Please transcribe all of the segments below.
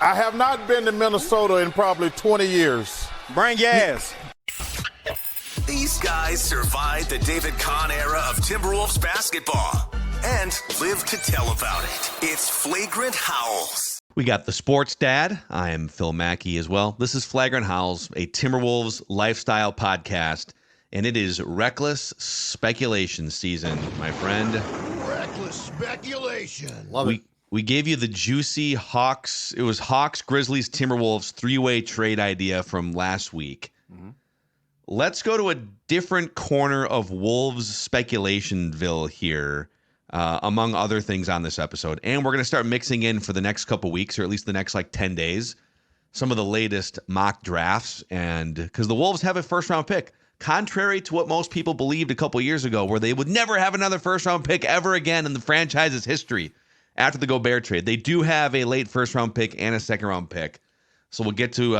I have not been to Minnesota in probably 20 years. Bring your ass. These guys survived the David Kahn era of Timberwolves basketball and live to tell about it. It's Flagrant Howls. We got the Sports Dad. I am Phil Mackey as well. This is Flagrant Howls, a Timberwolves lifestyle podcast, and it is reckless speculation season, my friend. Reckless speculation. Love it. We gave you the juicy Hawks. It was Hawks, Grizzlies, Timberwolves three-way trade idea from last week. Mm-hmm. Let's go to a different corner of Wolves speculationville here, among other things on this episode. And we're going to start mixing in for the next couple weeks, or at least the next 10 days, some of the latest mock drafts. And because the Wolves have a first-round pick, contrary to what most people believed a couple years ago, where they would never have another first-round pick ever again in the franchise's history after the Gobert trade. They do have a late first-round pick and a second-round pick. So we'll get to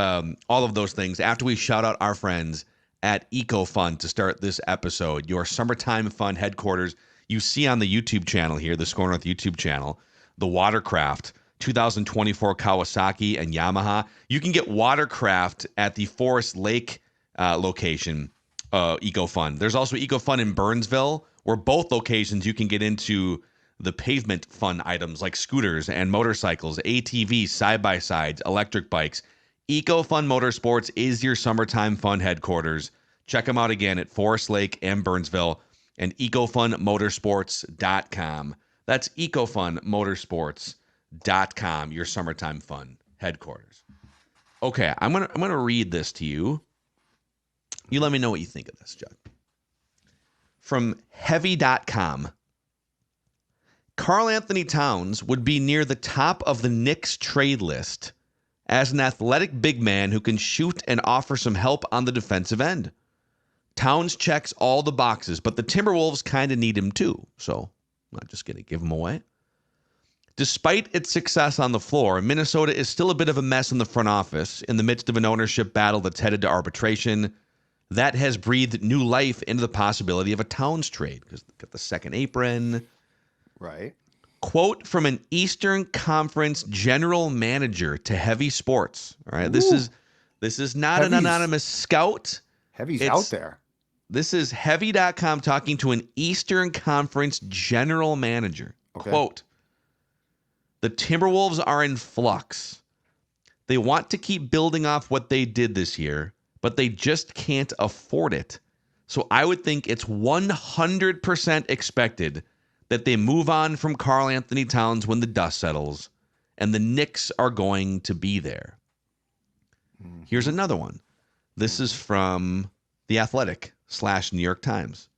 all of those things after we shout out our friends at EcoFund to start this episode, your summertime fun headquarters. You see on the YouTube channel here, the Score North YouTube channel, the Watercraft 2024 Kawasaki and Yamaha. You can get Watercraft at the Forest Lake location, EcoFund. There's also EcoFund in Burnsville, where both locations you can get into the pavement fun items like scooters and motorcycles, ATVs, side-by-sides, electric bikes. EcoFun Motorsports is your summertime fun headquarters. Check them out again at Forest Lake and Burnsville and EcoFunMotorsports.com. That's EcoFunMotorsports.com, your summertime fun headquarters. Okay, I'm gonna read this to you. You let me know what you think of this, Judd. From Heavy.com. Karl-Anthony Towns would be near the top of the Knicks trade list as an athletic big man who can shoot and offer some help on the defensive end. Towns checks all the boxes, but the Timberwolves kind of need him too, so I'm not just going to give him away. Despite its success on the floor, Minnesota is still a bit of a mess in the front office in the midst of an ownership battle that's headed to arbitration. That has breathed new life into the possibility of a Towns trade because they've got the second apron. Right. Quote from an Eastern Conference general manager to Heavy Sports. All right. This is not an anonymous scout. Heavy's out there. This is Heavy.com talking to an Eastern Conference general manager. Okay. Quote, the Timberwolves are in flux. They want to keep building off what they did this year, but they just can't afford it. So I would think it's 100% expected that they move on from Karl-Anthony Towns when the dust settles, and the Knicks are going to be there. Mm-hmm. Here's another one. This is from The Athletic / New York Times.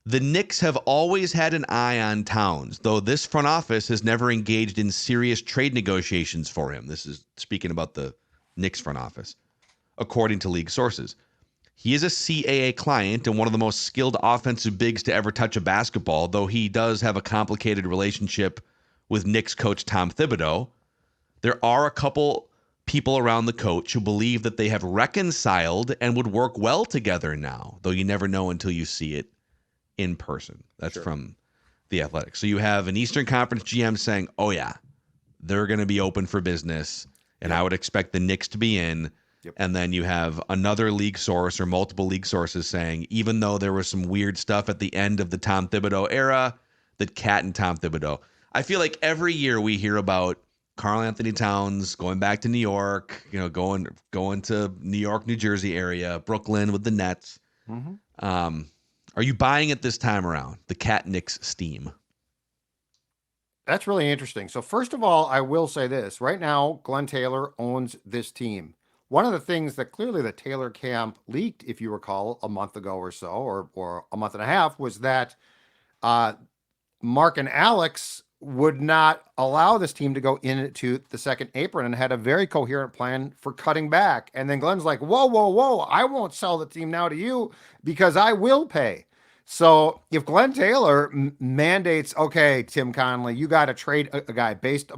The Knicks have always had an eye on Towns, though this front office has never engaged in serious trade negotiations for him. This is speaking about the Knicks front office, according to league sources. He is a CAA client and one of the most skilled offensive bigs to ever touch a basketball, though he does have a complicated relationship with Knicks coach Tom Thibodeau. There are a couple people around the coach who believe that they have reconciled and would work well together now, though you never know until you see it in person. That's from The Athletic. So you have an Eastern Conference GM saying, oh yeah, they're going to be open for business, and I would expect the Knicks to be in. Yep. And then you have another league source or multiple league sources saying, even though there was some weird stuff at the end of the Tom Thibodeau era, that Cat and Tom Thibodeau. I feel like every year we hear about Karl-Anthony Towns going back to New York, going to New York, New Jersey area, Brooklyn with the Nets. Mm-hmm. Are you buying it this time around? The Cat Knicks steam. That's really interesting. So first of all, I will say this. Right now, Glenn Taylor owns this team. One of the things that clearly the Taylor camp leaked, if you recall, a month ago or so, or a month and a half, was that Mark and Alex would not allow this team to go into the second apron and had a very coherent plan for cutting back. And then Glenn's like, whoa, I won't sell the team now to you because I will pay. So if Glenn Taylor mandates, okay, Tim Connelly, you got to trade a guy based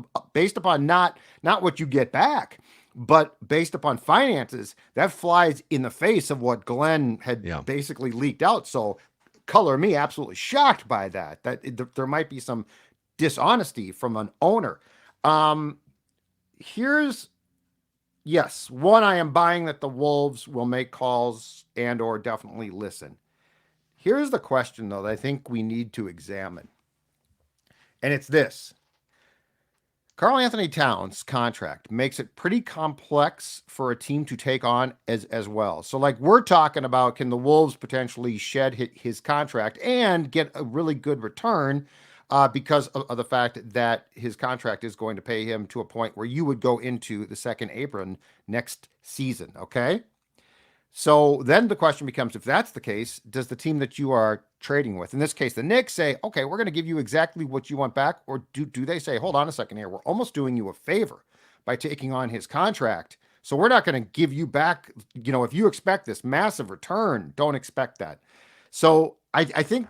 upon not what you get back, but based upon finances, that flies in the face of what Glenn had basically leaked out. So color me absolutely shocked by that there might be some dishonesty from an owner. yes, one, I am buying that the Wolves will make calls and or definitely listen. Here's the question, though, that I think we need to examine. And it's this. Karl-Anthony Towns' contract makes it pretty complex for a team to take on as well. So, like, we're talking about, can the Wolves potentially shed his contract and get a really good return because of the fact that his contract is going to pay him to a point where you would go into the second apron next season, okay? So then the question becomes, if that's the case, does the team that you are trading with, in this case, the Knicks, say, okay, we're going to give you exactly what you want back? Or do they say, hold on a second here, we're almost doing you a favor by taking on his contract. So we're not going to give you back, if you expect this massive return, don't expect that. So I think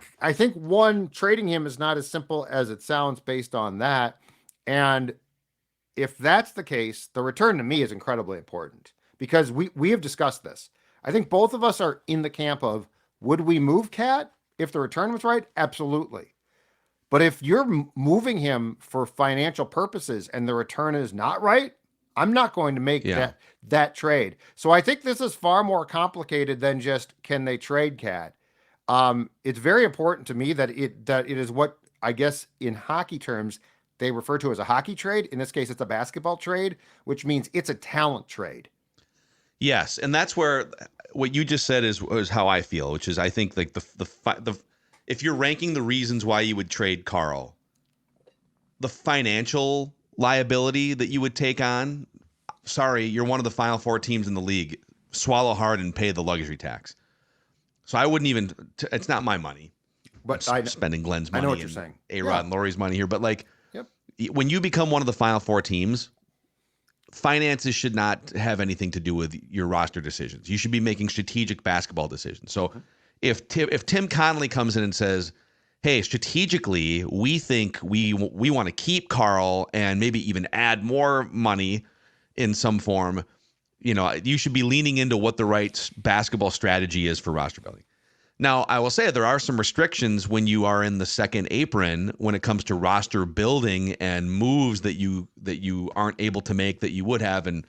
one, trading him is not as simple as it sounds based on that. And if that's the case, the return to me is incredibly important because we have discussed this. I think both of us are in the camp of, would we move Cat if the return was right? Absolutely. But if you're moving him for financial purposes and the return is not right, I'm not going to make that trade. So I think this is far more complicated than just, can they trade Cat? It's very important to me that it is what I guess in hockey terms they refer to as a hockey trade. In this case, it's a basketball trade, which means it's a talent trade. Yes, and that's where what you just said is how I feel, which is I think like the if you're ranking the reasons why you would trade Karl, the financial liability that you would take on, sorry, you're one of the Final Four teams in the league. Swallow hard and pay the luxury tax. So I wouldn't even. It's not my money, but I'm spending Glenn's money. I know what you're saying. A-Rod and Laurie's money here, but like, when you become one of the Final Four teams, finances should not have anything to do with your roster decisions. You should be making strategic basketball decisions. So if Tim Connolly comes in and says, hey, strategically, we think we want to keep Karl and maybe even add more money in some form, you should be leaning into what the right basketball strategy is for roster building. Now, I will say there are some restrictions when you are in the second apron when it comes to roster building and moves that you aren't able to make that you would have, and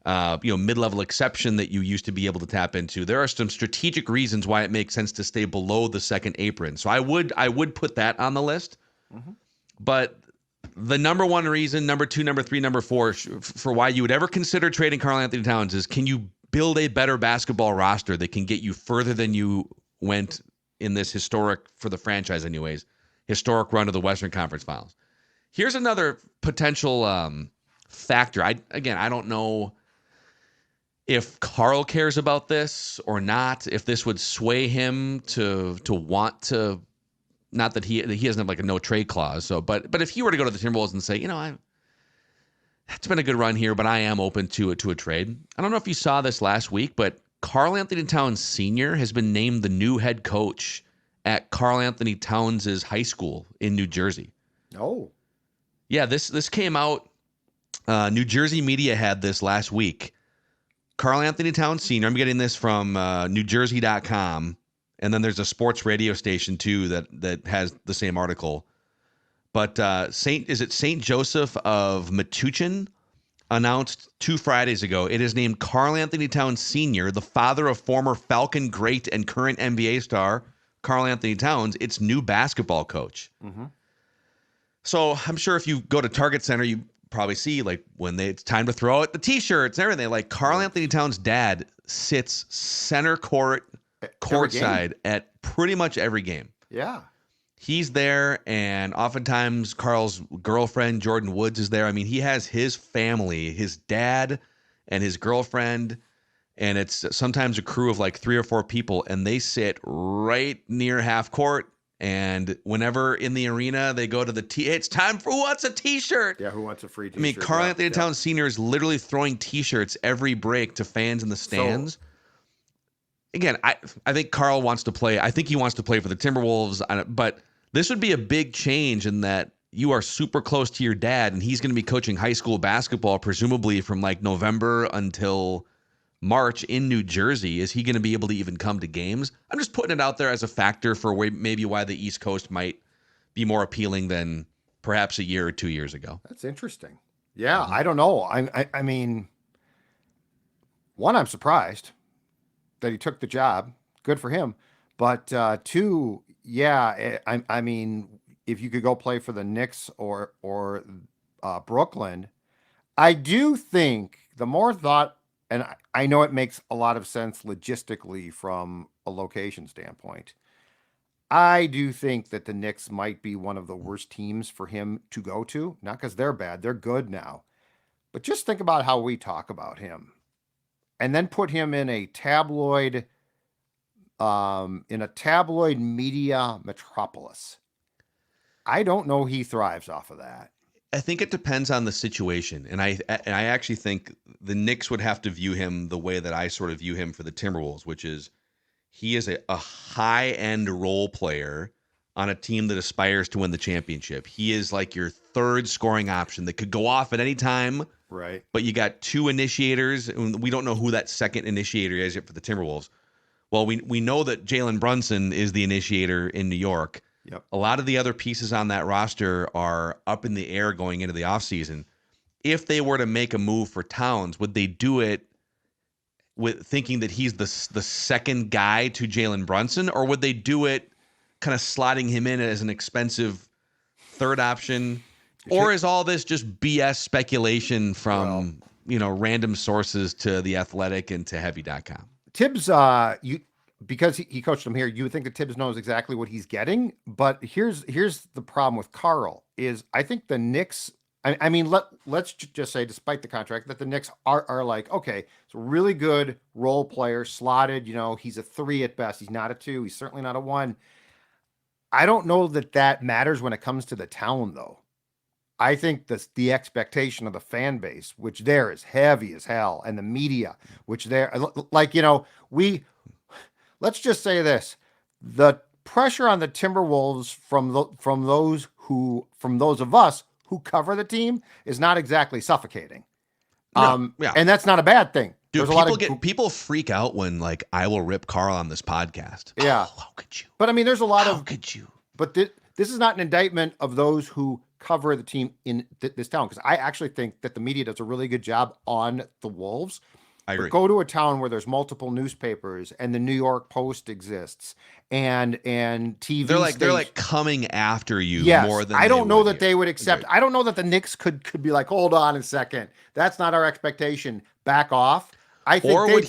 mid-level exception that you used to be able to tap into. There are some strategic reasons why it makes sense to stay below the second apron. So I would put that on the list. Mm-hmm. But the number one reason, number two, number three, number four for why you would ever consider trading Karl-Anthony Towns is, can you build a better basketball roster that can get you further than you went in this historic, for the franchise anyways, historic run to the Western Conference Finals. Here's another potential factor. I don't know if Karl cares about this or not, if this would sway him to want to, not that he doesn't have like a no trade clause. So, but if he were to go to the Timberwolves and say, it's been a good run here, but I am open to a trade. I don't know if you saw this last week, but Karl-Anthony Towns Sr. has been named the new head coach at Karl-Anthony Towns' high school in New Jersey. Oh. Yeah, this came out. New Jersey media had this last week. Karl-Anthony Towns Sr., I'm getting this from NewJersey.com, and then there's a sports radio station, too, that has the same article. But St. Joseph of Metuchen announced 2 Fridays ago it has named Karl-Anthony Towns Sr., the father of former Falcon great and current NBA star Karl-Anthony Towns, its new basketball coach. Mm-hmm. So I'm sure if you go to Target Center, you probably see like when it's time to throw out the T-shirts and everything. Like Karl-Anthony Towns' dad sits center courtside at pretty much every game. Yeah. He's there, and oftentimes Karl's girlfriend, Jordan Woods, is there. I mean, he has his family, his dad and his girlfriend, and it's sometimes a crew of like 3 or 4 people, and they sit right near half court. And whenever in the arena they go to it's time for who wants a T-shirt? Yeah, who wants a free T-shirt? I mean, Karl-Anthony Towns Sr. is literally throwing T-shirts every break to fans in the stands. Again, I think Karl wants to play. I think he wants to play for the Timberwolves, but this would be a big change in that you are super close to your dad, and he's going to be coaching high school basketball, presumably from like November until March in New Jersey. Is he going to be able to even come to games? I'm just putting it out there as a factor for maybe why the East Coast might be more appealing than perhaps a year or 2 years ago. That's interesting. Yeah, I don't know. I mean, one, I'm surprised that he took the job. Good for him. But two, yeah, I mean, if you could go play for the Knicks or Brooklyn, I do think the more thought, and I know it makes a lot of sense logistically from a location standpoint. I do think that the Knicks might be one of the worst teams for him to go to. Not because they're bad, they're good now. But just think about how we talk about him, and then put him in a tabloid media metropolis. I don't know he thrives off of that. I think it depends on the situation, and I actually think the Knicks would have to view him the way that I sort of view him for the Timberwolves, which is he is a high-end role player on a team that aspires to win the championship. He is like your third scoring option that could go off at any time. Right. But you got two initiators, and we don't know who that second initiator is yet for the Timberwolves. Well, we know that Jalen Brunson is the initiator in New York. Yep. A lot of the other pieces on that roster are up in the air going into the offseason. If they were to make a move for Towns, would they do it with thinking that he's the second guy to Jalen Brunson, or would they do it kind of slotting him in as an expensive third option? Or is all this just BS speculation from random sources to The Athletic and to Heavy.com? Tibbs, because he coached him here, you would think that Tibbs knows exactly what he's getting. But here's the problem with Karl is I think the Knicks. I mean, let's just say, despite the contract, that the Knicks are like, okay, it's a really good role player, slotted. He's a 3 at best. He's not a 2. He's certainly not a 1. I don't know that matters when it comes to the town, though. I think the expectation of the fan base, which there is heavy as hell, and the media, which there, let's just say this: the pressure on the Timberwolves from those of us who cover the team is not exactly suffocating. And that's not a bad thing. Dude, people freak out when I will rip Karl on this podcast. Yeah, how could you? But I mean, there's a lot of how could you? But this is not an indictment of those who cover the team in this town, because I actually think that the media does a really good job on the Wolves. I agree. But go to a town where there's multiple newspapers and the New York Post exists and TV. They're like coming after you more than I don't know that here. they would accept. I don't know that the Knicks could be like, hold on a second, that's not our expectation. Back off. I think would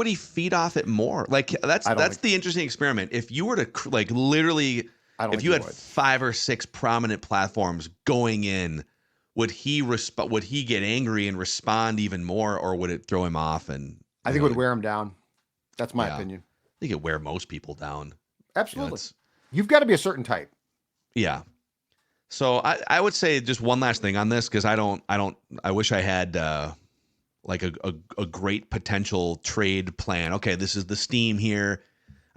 he feed off it more? That's the interesting experiment. If you were to literally, if you had 5 or 6 prominent platforms going in, would he get angry and respond even more, or would it throw him off? And I think it would wear him down. That's my opinion. I think it wear most people down. Absolutely. You've got to be a certain type. Yeah. So I would say just one last thing on this, because I wish I had a great potential trade plan. Okay, this is the steam here.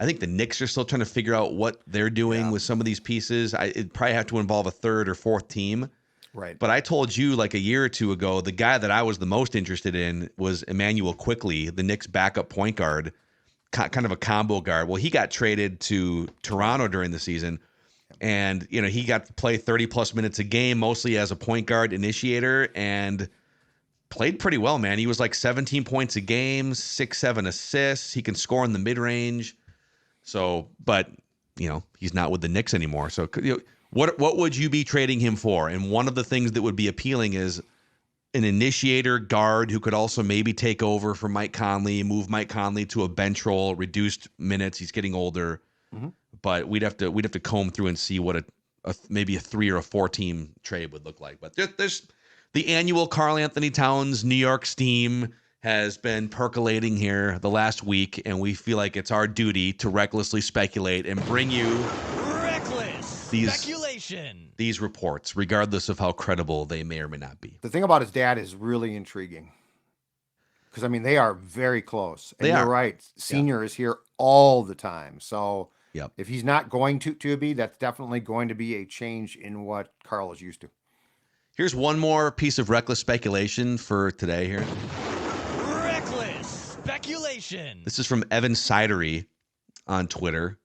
I think the Knicks are still trying to figure out what they're doing with some of these pieces. It'd probably have to involve a third or fourth team. Right. But I told you a year or two ago, the guy that I was the most interested in was Emmanuel Quickley, the Knicks backup point guard, kind of a combo guard. Well, he got traded to Toronto during the season, and he got to play 30+ minutes a game, mostly as a point guard initiator, and played pretty well, man. He was 17 points a game, 6-7 assists. He can score in the mid-range. So, but he's not with the Knicks anymore. So, what would you be trading him for? And one of the things that would be appealing is an initiator guard who could also maybe take over for Mike Conley, move Mike Conley to a bench role, reduced minutes. He's getting older, but we'd have to comb through and see what maybe a 3 or a 4 team trade would look like. But there's the annual Karl-Anthony Towns New York steam has been percolating here the last week, and we feel like it's our duty to recklessly speculate and bring you speculation. These reports, regardless of how credible they may or may not be. The thing about his dad is really intriguing, because I mean, they are very close. And you're right. Senior is here all the time. So if he's not going to be, that's definitely going to be a change in what Karl is used to. Here's one more piece of reckless speculation for today here. Reckless speculation. This is from Evan Sidery on Twitter.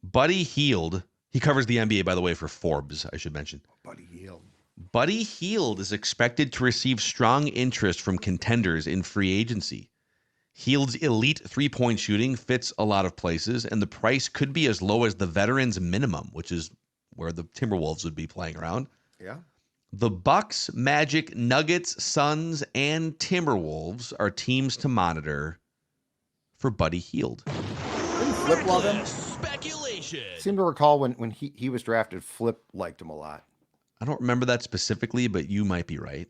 Buddy Hield. He covers the NBA, by the way, for Forbes, I should mention. Buddy Hield. Buddy Hield is expected to receive strong interest from contenders in free agency. Hield's elite three-point shooting fits a lot of places, and the price could be as low as the veterans minimum, which is where the Timberwolves would be playing around. Yeah. The Bucks, Magic, Nuggets, Suns, and Timberwolves are teams to monitor for Buddy Hield. Didn't Flip love him? Speculation. Seem to recall when he was drafted, Flip liked him a lot. I don't remember that specifically, but you might be right.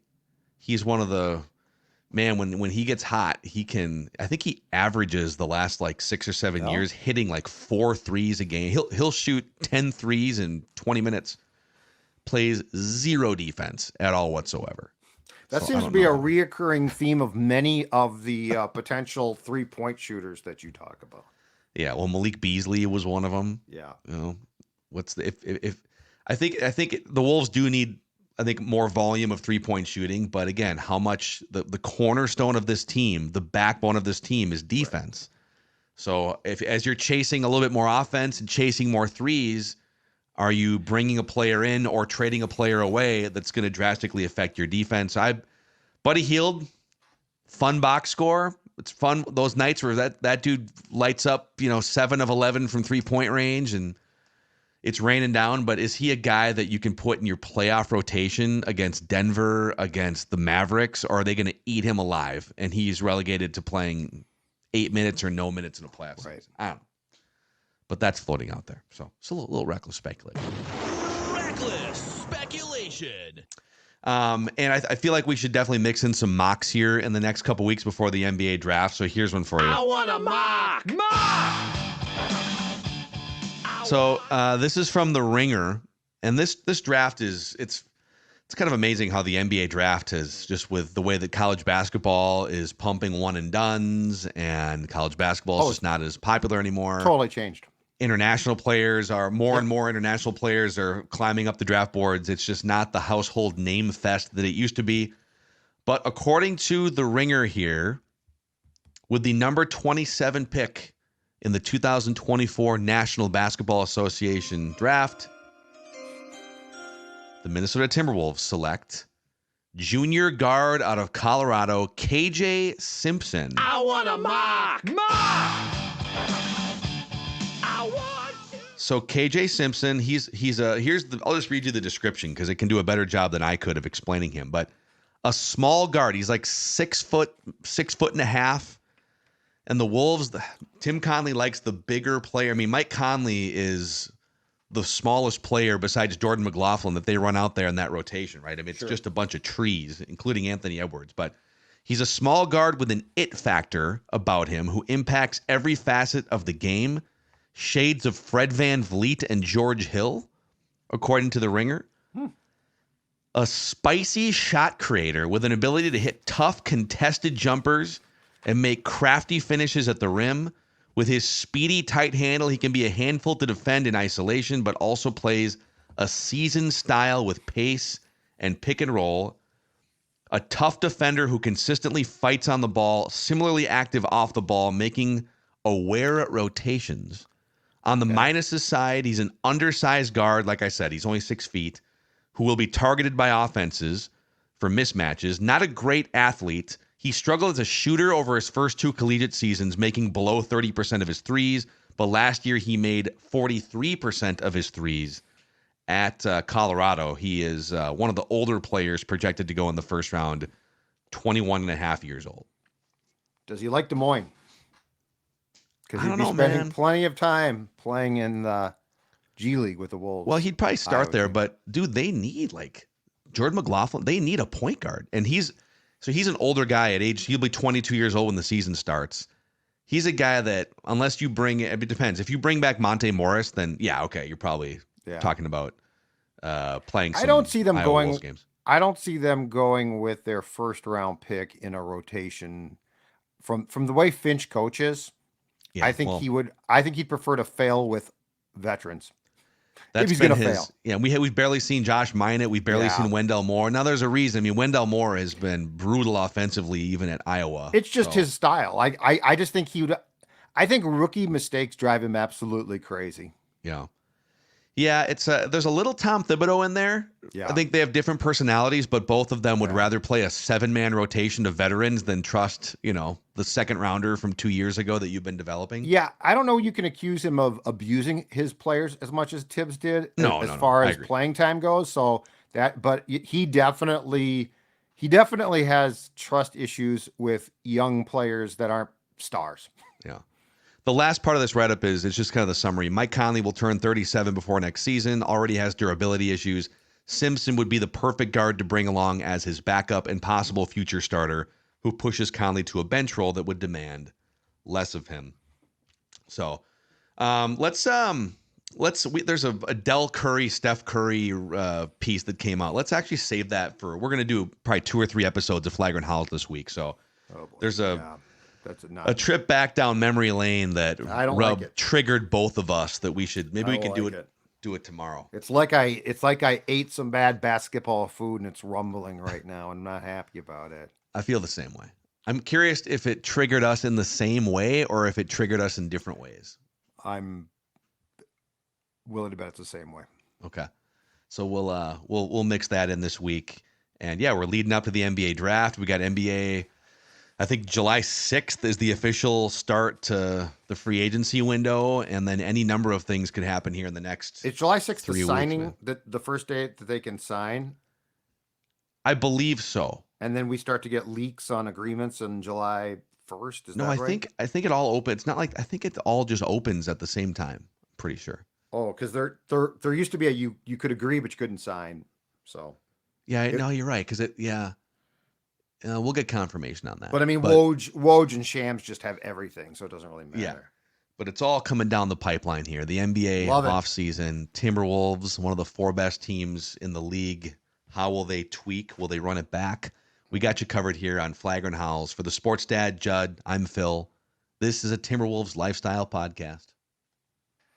He's one of the man when he gets hot, he can. I think he averages the last like 6 or 7 years hitting like 4 threes a game. He'll shoot 10 threes in 20 minutes. Plays zero defense at all whatsoever. That So, seems I to don't be a know. reoccurring theme of many of the potential 3-point shooters that you talk about. Yeah, well, Malik Beasley was one of them. Yeah. You know, what's the if I think the Wolves do need more volume of 3-point shooting, but again, how much the cornerstone of this team, the backbone of this team is defense. Right. So if as you're chasing a little bit more offense and chasing more threes, are you bringing a player in or trading a player away that's going to drastically affect your defense? Buddy Hield, fun box score. It's fun those nights where that dude lights up, 7 of 11 from 3-point range and it's raining down. But is he a guy that you can put in your playoff rotation against Denver, against the Mavericks, or are they going to eat him alive and he's relegated to playing 8 minutes or no minutes in a playoff season? I don't know. But that's floating out there. So it's a little reckless speculation. Reckless speculation. And I feel like we should definitely mix in some mocks here in the next couple weeks before the NBA draft. So here's one for you. I want a mock. So this is from The Ringer. And this draft it's kind of amazing how the NBA draft has, just with the way that college basketball is pumping one and dones and college basketball is just not as popular anymore. Totally changed. International players are and more international players are climbing up the draft boards. It's just not the household name fest that it used to be. But according to The Ringer here, with the number 27 pick in the 2024 National Basketball Association draft, the Minnesota Timberwolves select junior guard out of Colorado, KJ Simpson. I want a mock. So KJ Simpson, I'll just read you the description because it can do a better job than I could of explaining him. But a small guard, he's like 6 foot and a half. And the Wolves, Tim Conley likes the bigger player. I mean, Mike Conley is the smallest player besides Jordan McLaughlin that they run out there in that rotation, right? I mean, it's just a bunch of trees, including Anthony Edwards. But he's a small guard with an it factor about him who impacts every facet of the game. Shades of Fred VanVleet and George Hill, according to The Ringer. A spicy shot creator with an ability to hit tough contested jumpers and make crafty finishes at the rim. With his speedy, tight handle, he can be a handful to defend in isolation, but also plays a seasoned style with pace and pick and roll. A tough defender who consistently fights on the ball, similarly active off the ball, making aware rotations. On the minuses side, he's an undersized guard. Like I said, he's only 6 feet, who will be targeted by offenses for mismatches. Not a great athlete. He struggled as a shooter over his first 2 collegiate seasons, making below 30% of his threes. But last year, he made 43% of his threes at Colorado. He is one of the older players projected to go in the first round, 21 and a half years old. Does he like Des Moines? Because he'd be know, spending man. plenty of time playing in the G League with the Wolves. Well, he'd probably start there, think. but dude, they need like Jordan McLaughlin. They need a point guard, and he's an older guy at age. He'll be 22 years old when the season starts. He's a guy that unless you bring it depends. If you bring back Monte Morris, then yeah, okay, you're probably talking about playing. Some I don't see them Iowa going. Wolves games. I don't see them going with their first round pick in a rotation. From the way Finch coaches, Yeah, I think he'd prefer to fail with veterans. That's if he's been going to his. fail. Yeah, we've barely seen Josh Minott. We've barely seen Wendell Moore. Now there's a reason. I mean, Wendell Moore has been brutal offensively, even at Iowa. It's just his style. I just think I think rookie mistakes drive him absolutely crazy. Yeah. Yeah, there's a little Tom Thibodeau in there. Yeah. I think they have different personalities, but both of them would rather play a 7-man rotation of veterans than trust, the second rounder from 2 years ago that you've been developing. Yeah, I don't know. You can accuse him of abusing his players as much as Tibbs did, as far as playing time goes. So but he definitely has trust issues with young players that aren't stars. Yeah. The last part of this write-up is just kind of the summary. Mike Conley will turn 37 before next season, already has durability issues. Simpson would be the perfect guard to bring along as his backup and possible future starter who pushes Conley to a bench role that would demand less of him. So there's a Dell Curry, Steph Curry piece that came out. Let's actually save that we're going to do probably 2 or 3 episodes of Flagrant Howls this week. So there's a trip back down memory lane that triggered both of us that we should we can do it tomorrow. It's like I ate some bad basketball food and it's rumbling right now. I'm not happy about it. I feel the same way. I'm curious if it triggered us in the same way or if it triggered us in different ways. I'm willing to bet it's the same way. Okay. So we'll mix that in this week. And yeah, we're leading up to the NBA draft. We got NBA, I think July 6th is the official start to the free agency window, and then any number of things could happen here in the next. It's July 6th, 3 the signing, weeks, the first day that they can sign. I believe so. And then we start to get leaks on agreements on July 1st. Is that right? I think it all opens. It's not like I think it all just opens at the same time. I'm pretty sure. Oh, because there used to be you could agree but you couldn't sign. So yeah, no, you're right. Because we'll get confirmation on that. But I mean, Woj and Shams just have everything, so it doesn't really matter. Yeah, but it's all coming down the pipeline here. The NBA offseason, Timberwolves, one of the 4 best teams in the league. How will they tweak? Will they run it back? We got you covered here on Flagrant Howls. For the Sports Dad, Judd, I'm Phil. This is a Timberwolves lifestyle podcast.